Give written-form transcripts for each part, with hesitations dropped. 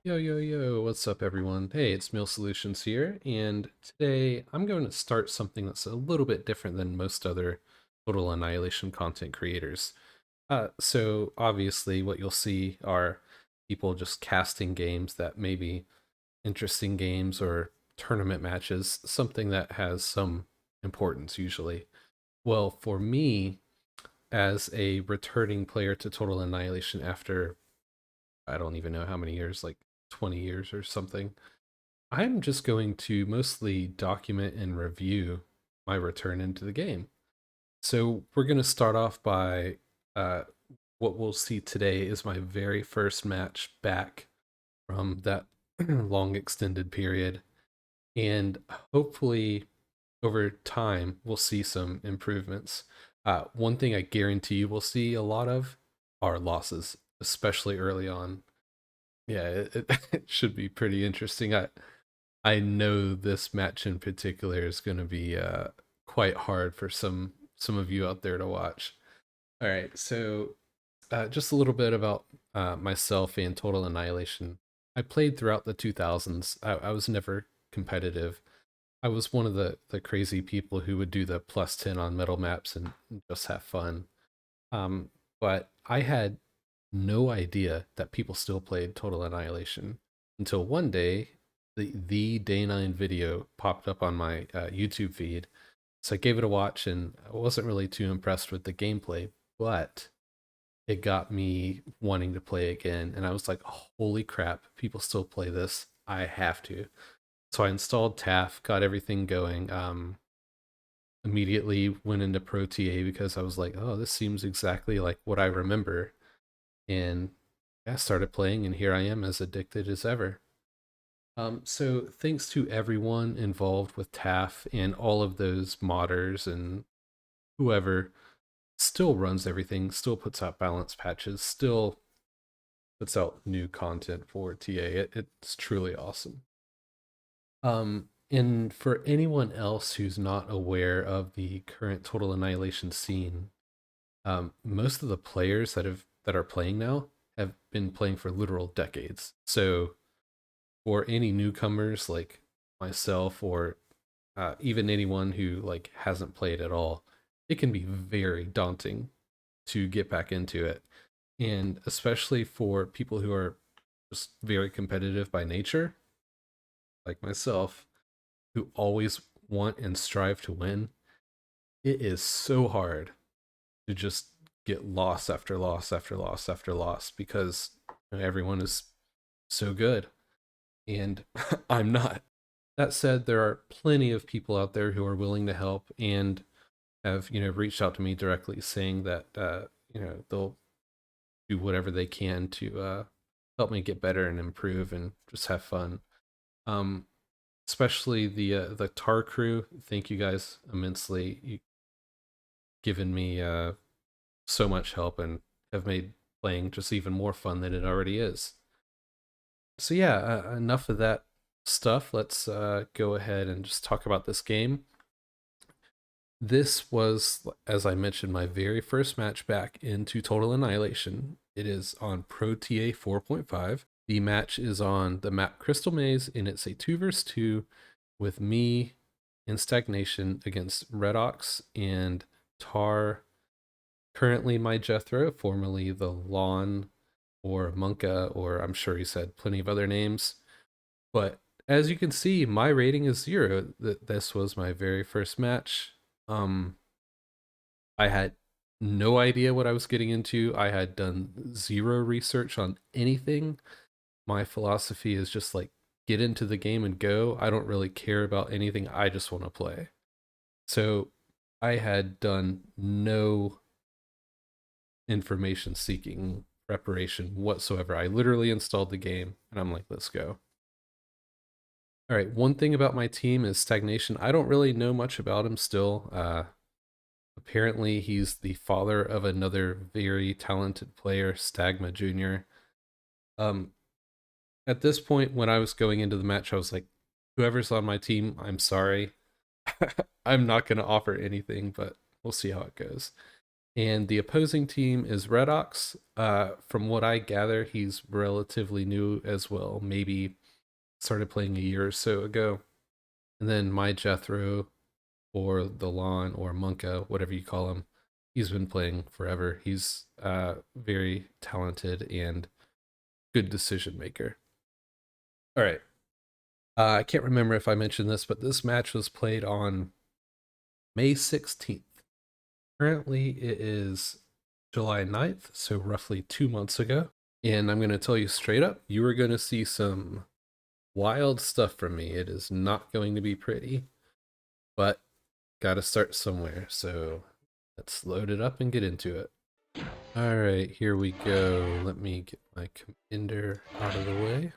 Yo, yo, yo, what's up, everyone? Hey, it's Meal Solutions here, and today I'm going to start something that's a little bit different than most other Total Annihilation content creators. So obviously, what you'll see are people just casting games that may be interesting games or tournament matches, something that has some importance usually. Well, for me, as a returning player to Total Annihilation after I don't even know how many years, like 20 years or something, I'm just going to mostly document and review my return into the game. So we're going to start off by what we'll see today is my very first match back from that long extended period. And hopefully, over time, we'll see some improvements. One thing I guarantee you we'll see a lot of are losses, especially early on. Yeah, it should be pretty interesting. I know this match in particular is going to be quite hard for some of you out there to watch. All right, so just a little bit about myself and Total Annihilation. I played throughout the 2000s. I was never competitive. I was one of the crazy people who would do the +10 on metal maps and just have fun. Um, but I had no idea that people still played Total Annihilation until one day the Day 9 video popped up on my YouTube feed. So I gave it a watch and I wasn't really too impressed with the gameplay, but it got me wanting to play again. And I was like, holy crap, people still play this. I have to. So I installed TAF, got everything going. Immediately went into ProTA because I was like, oh, this seems exactly like what I remember. And I started playing, and here I am as addicted as ever. So thanks to everyone involved with TAF and all of those modders and whoever still runs everything, still puts out balance patches, still puts out new content for TA. It's truly awesome. And for anyone else who's not aware of the current Total Annihilation scene, most of the players that are playing now have been playing for literal decades. So for any newcomers like myself or even anyone who like hasn't played at all, it can be very daunting to get back into it. And especially for people who are just very competitive by nature, like myself, who always want and strive to win, it is so hard to just get loss after loss after loss after loss because everyone is so good and I'm not. That said, there are plenty of people out there who are willing to help and have, reached out to me directly saying that, they'll do whatever they can to help me get better and improve and just have fun. Um, Especially the Tar crew. Thank you guys immensely. You've given me so much help and have made playing just even more fun than it already is. So yeah, enough of that stuff. Let's go ahead and just talk about this game. This was, as I mentioned, my very first match back into Total Annihilation. It is on ProTA 4.5. The match is on the map Crystal Maze, and it's a 2 vs 2 with me in Stagnation against Redox and Tar. Currently, my Jethro, formerly the Lawn or monkeh, or I'm sure he said plenty of other names. But as you can see, my rating is 0. This was my very first match. I had no idea what I was getting into. I had done zero research on anything. My philosophy is just like get into the game and go. I don't really care about anything. I just want to play. So I had done no information seeking preparation whatsoever. I literally installed the game and I'm like, let's go. All right, one thing about my team is Stagnation. I don't really know much about him still. Apparently, he's the father of another very talented player, Stagma Jr. Um, at this point, when I was going into the match, I was like, whoever's on my team, I'm sorry. I'm not going to offer anything, but we'll see how it goes. And the opposing team is Redox. From what I gather, he's relatively new as well. Maybe started playing a year or so ago. And then my Jethro, or thelawn, or monkeh, whatever you call him, he's been playing forever. He's very talented and good decision maker. All right. I can't remember if I mentioned this, but this match was played on May 16th. Currently, it is July 9th, so roughly 2 months ago. And I'm going to tell you straight up, you are going to see some wild stuff from me. It is not going to be pretty, but gotta start somewhere. So let's load it up and get into it. All right, here we go. Let me get my commander out of the way.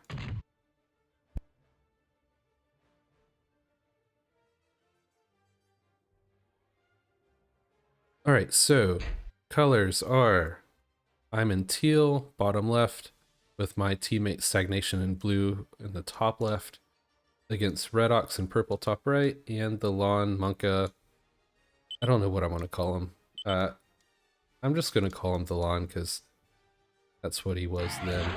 All right, so colors are, I'm in teal, bottom left, with my teammate Stagnation in blue in the top left, against Redox in purple top right, and thelawn, monkeh. I don't know what I want to call him. I'm just gonna call him thelawn because that's what he was then.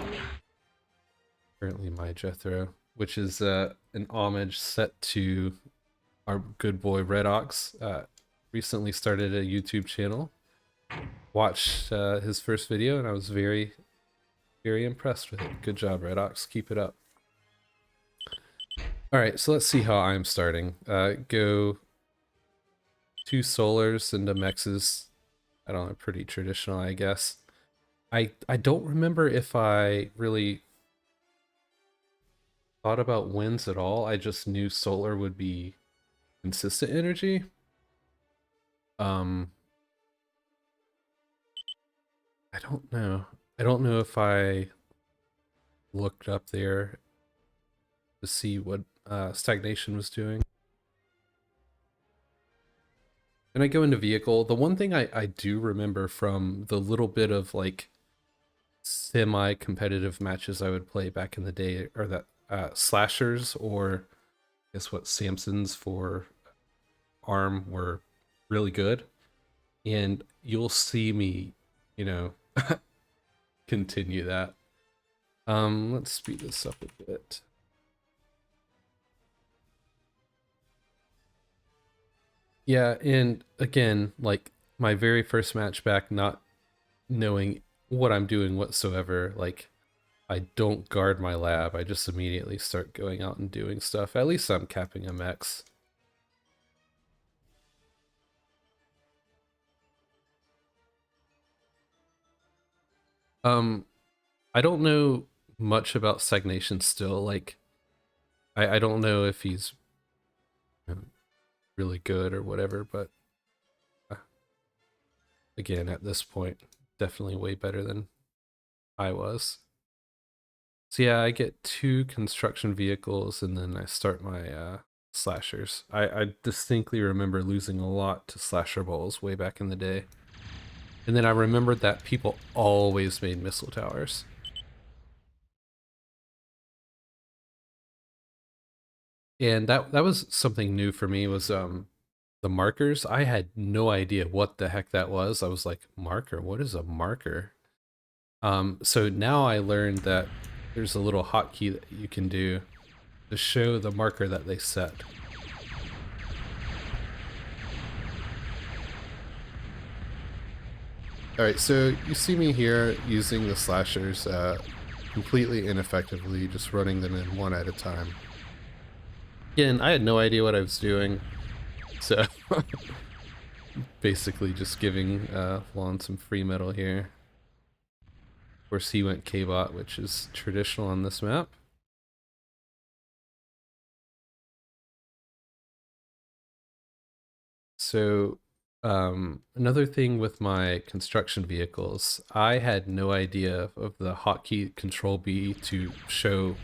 Currently my Jethro, which is an homage set to our good boy Redox. Recently started a YouTube channel. Watched his first video and I was very, very impressed with it. Good job, Redox. Keep it up. Alright, so let's see how I'm starting. Go 2 solars into mexes. I don't know, pretty traditional, I guess. I don't remember if I really thought about wins at all. I just knew solar would be consistent energy. I don't know. I don't know if I looked up there to see what Stagnation was doing. And I go into vehicle. The one thing I do remember from the little bit of like semi-competitive matches I would play back in the day are that slashers, or I guess what, Samsons for arm, were really good. And you'll see me, you know, continue that. Let's speed this up a bit. Yeah, and again, like my very first match back, not knowing what I'm doing whatsoever, like I don't guard my lab, I just immediately start going out and doing stuff. At least I'm capping a mex. I don't know much about Stagnation still. Like, I don't know if he's really good or whatever, but again, at this point, definitely way better than I was. So yeah, I get 2 construction vehicles and then I start my slashers. I distinctly remember losing a lot to slasher balls way back in the day. And then I remembered that people always made missile towers. And that was something new for me, was the markers. I had no idea what the heck that was. I was like, marker? What is a marker? So now I learned that there's a little hotkey that you can do to show the marker that they set. Alright, so you see me here using the slashers completely ineffectively, just running them in one at a time. Again, I had no idea what I was doing, so basically just giving Lawn some free metal here. Of course, he went K-bot, which is traditional on this map. So another thing with my construction vehicles, I had no idea of the hotkey Control B to show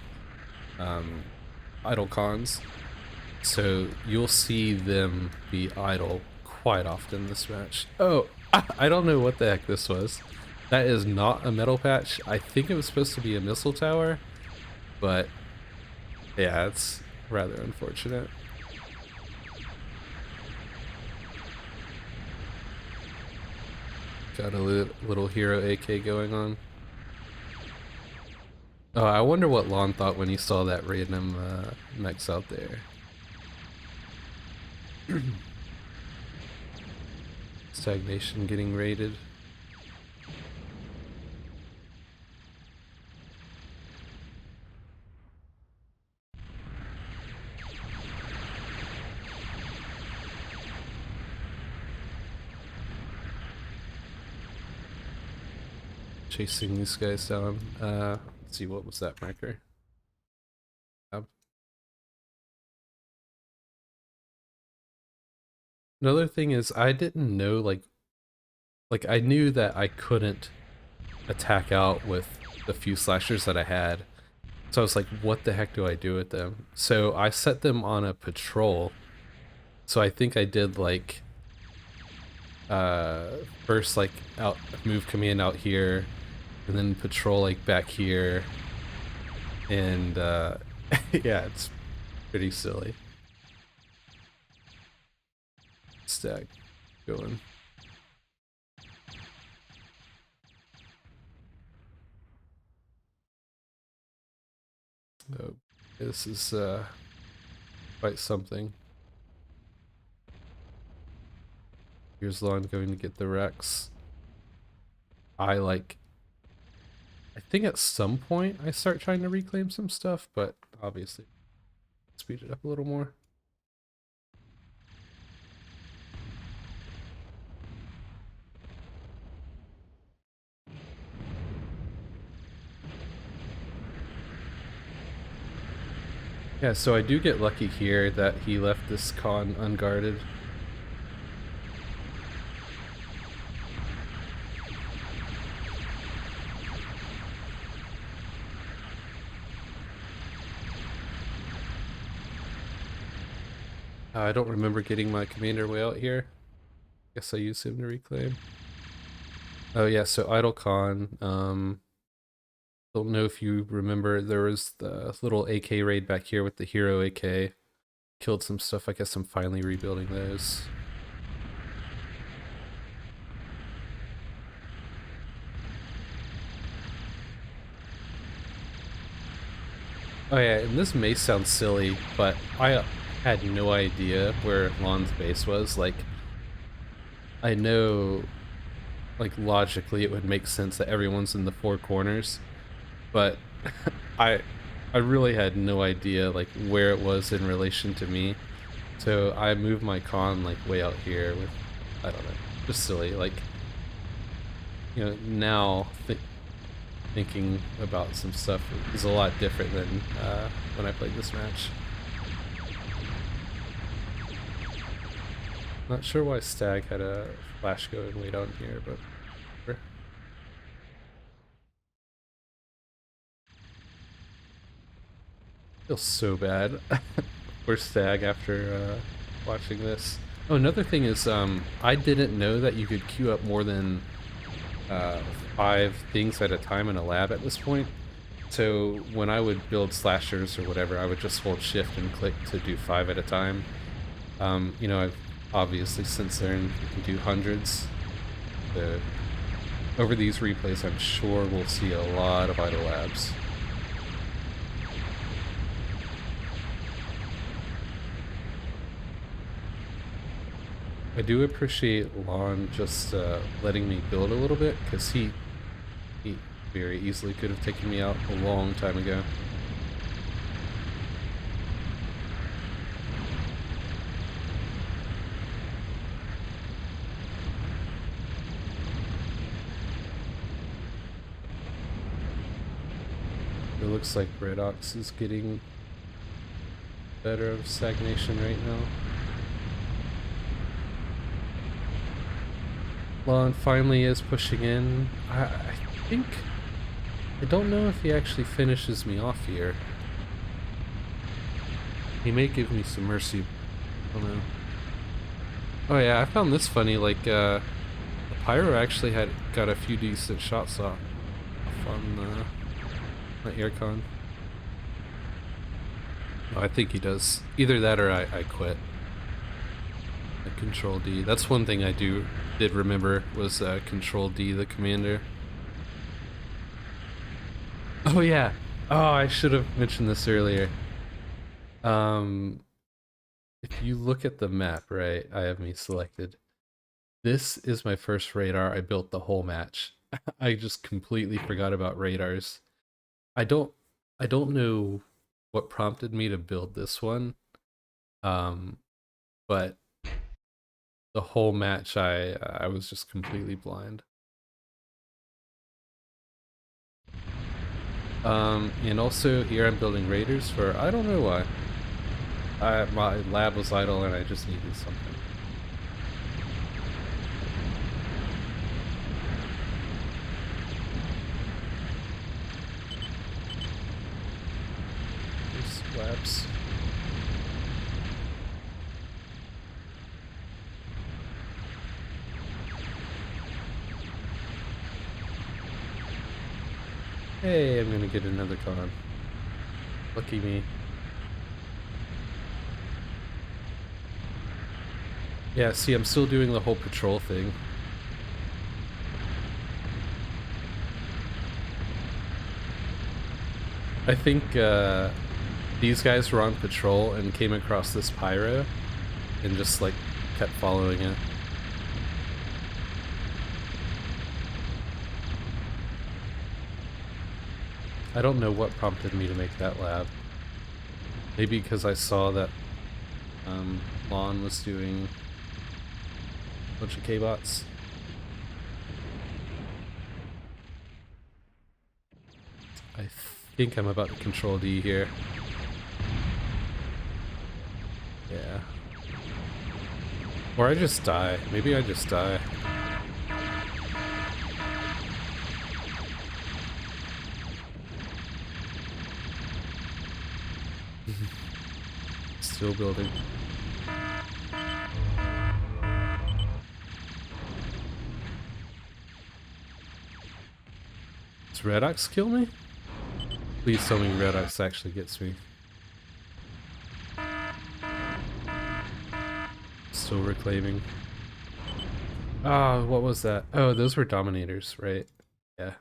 idle cons. So you'll see them be idle quite often this match. Oh, I don't know what the heck this was. That is not a metal patch. I think it was supposed to be a missile tower, but yeah, it's rather unfortunate. Got a little hero AK going on. Oh, I wonder what Lon thought when he saw that random mechs out there. Stagnation getting raided. Chasing these guys down. Let's see, what was that marker? Another thing is I didn't know like I knew that I couldn't attack out with the few slashers that I had. So I was like, what the heck do I do with them? So I set them on a patrol. So I think I did like first like out move command out here and then patrol like back here. And yeah, it's pretty silly. Stack going. Oh, this is quite something. Here's Lon going to get the Rex. I think at some point I start trying to reclaim some stuff, but obviously speed it up a little more. Yeah, so I do get lucky here that he left this con unguarded. I don't remember getting my commander way out here. Guess I used him to reclaim. Oh yeah, so Idle Con. Don't know if you remember, there was the little AK raid back here with the hero AK. Killed some stuff. I guess I'm finally rebuilding those. Oh yeah, and this may sound silly, but I had no idea where Lon's base was. Like, I know, like, logically it would make sense that everyone's in the four corners, but I really had no idea, like, where it was in relation to me. So I moved my con, like, way out here with, I don't know, just silly. Like, you know, now thinking about some stuff is a lot different than when I played this match. Not sure why Stag had a flash go and wait on here, but whatever. Feels so bad for Stag after watching this. Oh, another thing is I didn't know that you could queue up more than 5 things at a time in a lab at this point. So when I would build slashers or whatever, I would just hold shift and click to do 5 at a time. You know, I've obviously since then you can do hundreds. Over these replays, I'm sure we'll see a lot of idle labs. I do appreciate Lon just letting me build a little bit, because he very easily could have taken me out a long time ago. It looks like Red Ox is getting better of stagnation right now. Lon finally is pushing in. I think... I don't know if he actually finishes me off here. He may give me some mercy. I don't know. Oh yeah, I found this funny, like, the Pyro actually got a few decent shots off on my aircon. Oh, I think he does. Either that or I quit. I control D. That's one thing I do did remember was Control D, the commander. Oh yeah. Oh, I should have mentioned this earlier. Um, if you look at the map, right, I have me selected. This is my first radar I built the whole match. I just completely forgot about radars. I don't I don't know what prompted me to build this one. Um, but the whole match I was just completely blind. And also here I'm building raiders for I don't know why. My lab was idle and I just needed something. There's labs. Hey, I'm gonna get another con. Lucky me. Yeah, see, I'm still doing the whole patrol thing. I think these guys were on patrol and came across this pyro and just like kept following it. I don't know what prompted me to make that lab. Maybe because I saw that Lawn was doing a bunch of K-bots. I think I'm about to control D here. Yeah. Or I just die. Maybe I just die. Still building. Does Redox kill me? Please tell me Redox actually gets me. Still reclaiming. Ah, what was that? Oh, those were Dominators, right? Yeah.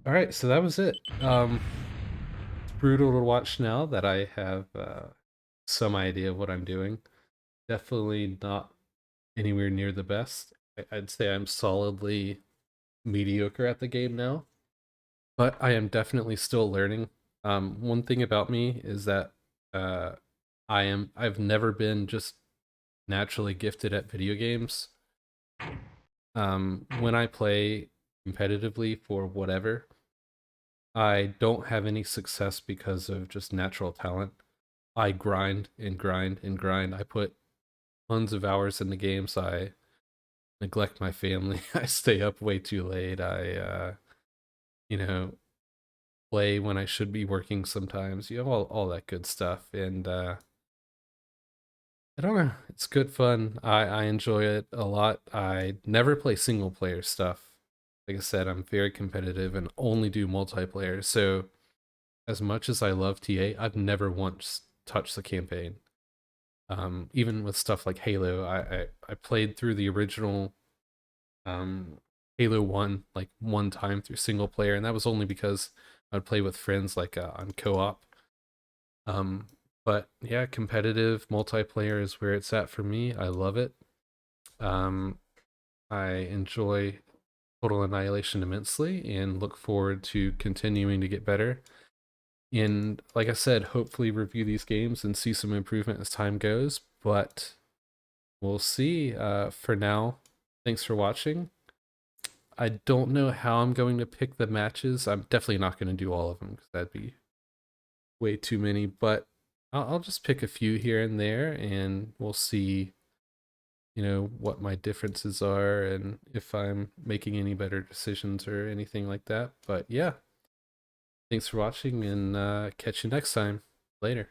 Alright, so that was it. It's brutal to watch now that I have some idea of what I'm doing. Definitely not anywhere near the best. I'd say I'm solidly mediocre at the game now, but I am definitely still learning. One thing about me is that uh, I've never been just naturally gifted at video games. When I play competitively for whatever, I don't have any success because of just natural talent. I grind and grind and grind. I put tons of hours in the games. I neglect my family. I stay up way too late. You know, play when I should be working sometimes. You have all that good stuff. And I don't know. It's good fun. I enjoy it a lot. I never play single player stuff. Like I said, I'm very competitive and only do multiplayer. So as much as I love TA, I've never once touched the campaign. Even with stuff like Halo, I played through the original um, Halo 1 like one time through single player, and that was only because I'd play with friends like on co-op. Um, but yeah, competitive multiplayer is where it's at for me. I love it. Um, I enjoy Total Annihilation immensely and look forward to continuing to get better. And like I said, hopefully review these games and see some improvement as time goes, but we'll see. For now, thanks for watching. I don't know how I'm going to pick the matches. I'm definitely not going to do all of them because that'd be way too many, but I'll just pick a few here and there and we'll see, what my differences are and if I'm making any better decisions or anything like that. But yeah, thanks for watching and catch you next time. Later.